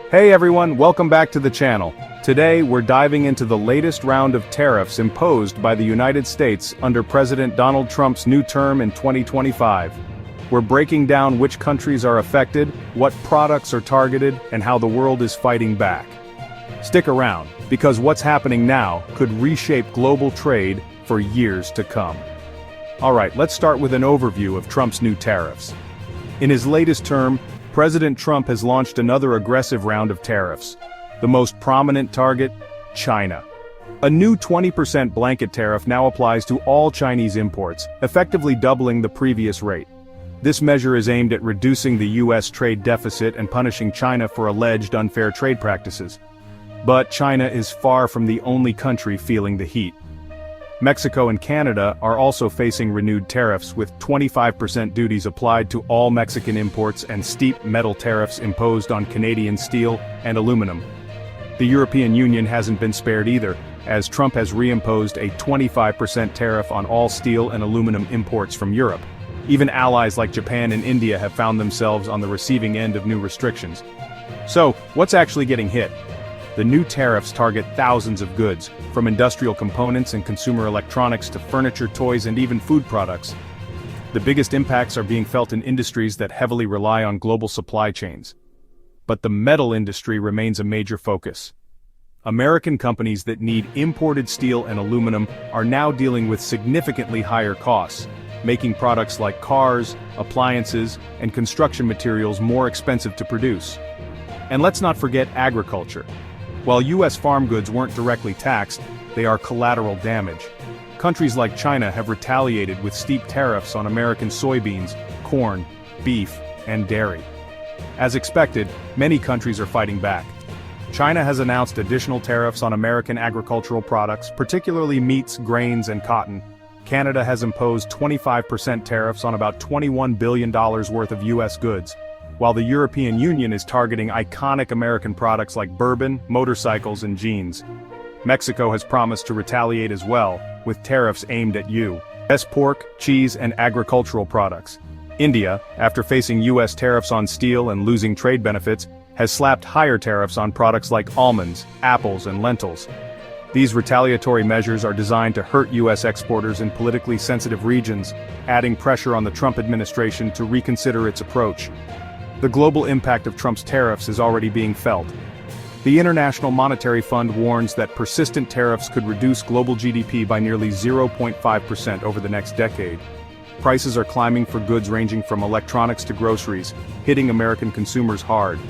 Hey everyone, welcome back to the channel. Today we're diving into the latest round of tariffs imposed by the United States under President Donald Trump's new term in 2025. We're breaking down which countries are affected, what products are targeted, and how the world is fighting back. Stick around, because what's happening now could reshape global trade for years to come. Alright, let's start with an overview of Trump's new tariffs. In his latest term, President Trump has launched another aggressive round of tariffs. The most prominent target? China. A new 20% blanket tariff now applies to all Chinese imports, effectively doubling the previous rate. This measure is aimed at reducing the U.S. trade deficit and punishing China for alleged unfair trade practices. But China is far from the only country feeling the heat. Mexico and Canada are also facing renewed tariffs, with 25% duties applied to all Mexican imports and steep metal tariffs imposed on Canadian steel and aluminum. The European Union hasn't been spared either, as Trump has reimposed a 25% tariff on all steel and aluminum imports from Europe. Even allies like Japan and India have found themselves on the receiving end of new restrictions. So, what's actually getting hit? The new tariffs target thousands of goods, from industrial components and consumer electronics to furniture, toys, and even food products. The biggest impacts are being felt in industries that heavily rely on global supply chains. But the metal industry remains a major focus. American companies that need imported steel and aluminum are now dealing with significantly higher costs, making products like cars, appliances, and construction materials more expensive to produce. And let's not forget agriculture. While U.S. farm goods weren't directly taxed, they are collateral damage. Countries like China have retaliated with steep tariffs on American soybeans, corn, beef, and dairy. As expected, many countries are fighting back. China has announced additional tariffs on American agricultural products, particularly meats, grains, and cotton. Canada has imposed 25% tariffs on about $21 billion worth of U.S. goods, while the European Union is targeting iconic American products like bourbon, motorcycles, and jeans. Mexico has promised to retaliate as well, with tariffs aimed at U.S. pork, cheese, and agricultural products. India, after facing U.S. tariffs on steel and losing trade benefits, has slapped higher tariffs on products like almonds, apples, and lentils. These retaliatory measures are designed to hurt U.S. exporters in politically sensitive regions, adding pressure on the Trump administration to reconsider its approach. The global impact of Trump's tariffs is already being felt. The International Monetary Fund warns that persistent tariffs could reduce global GDP by nearly 0.5% over the next decade. Prices are climbing for goods ranging from electronics to groceries, hitting American consumers hard.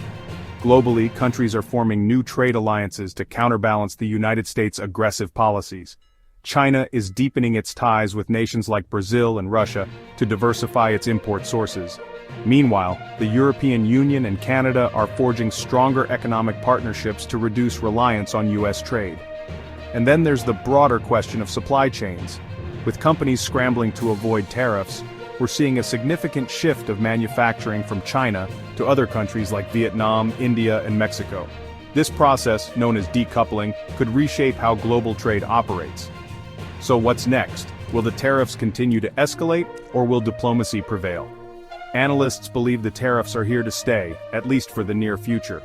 Globally, countries are forming new trade alliances to counterbalance the United States' aggressive policies. China is deepening its ties with nations like Brazil and Russia to diversify its import sources. Meanwhile, the European Union and Canada are forging stronger economic partnerships to reduce reliance on U.S. trade. And then there's the broader question of supply chains. With companies scrambling to avoid tariffs, we're seeing a significant shift of manufacturing from China to other countries like Vietnam, India, and Mexico. This process, known as decoupling, could reshape how global trade operates. So what's next? Will the tariffs continue to escalate, or will diplomacy prevail? Analysts believe the tariffs are here to stay, at least for the near future.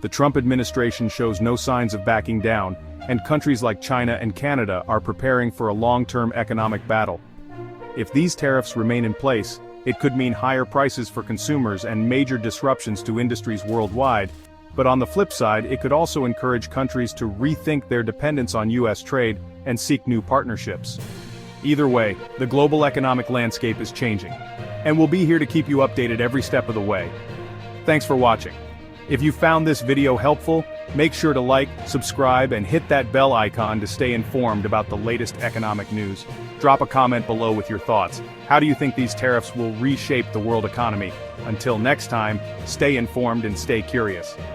The Trump administration shows no signs of backing down, and countries like China and Canada are preparing for a long-term economic battle. If these tariffs remain in place, it could mean higher prices for consumers and major disruptions to industries worldwide. But on the flip side, it could also encourage countries to rethink their dependence on U.S. trade and seek new partnerships. Either way, the global economic landscape is changing, and we'll be here to keep you updated every step of the way. Thanks for watching. If you found this video helpful, make sure to like, subscribe, and hit that bell icon to stay informed about the latest economic news. Drop a comment below with your thoughts. How do you think these tariffs will reshape the world economy? Until next time, stay informed and stay curious.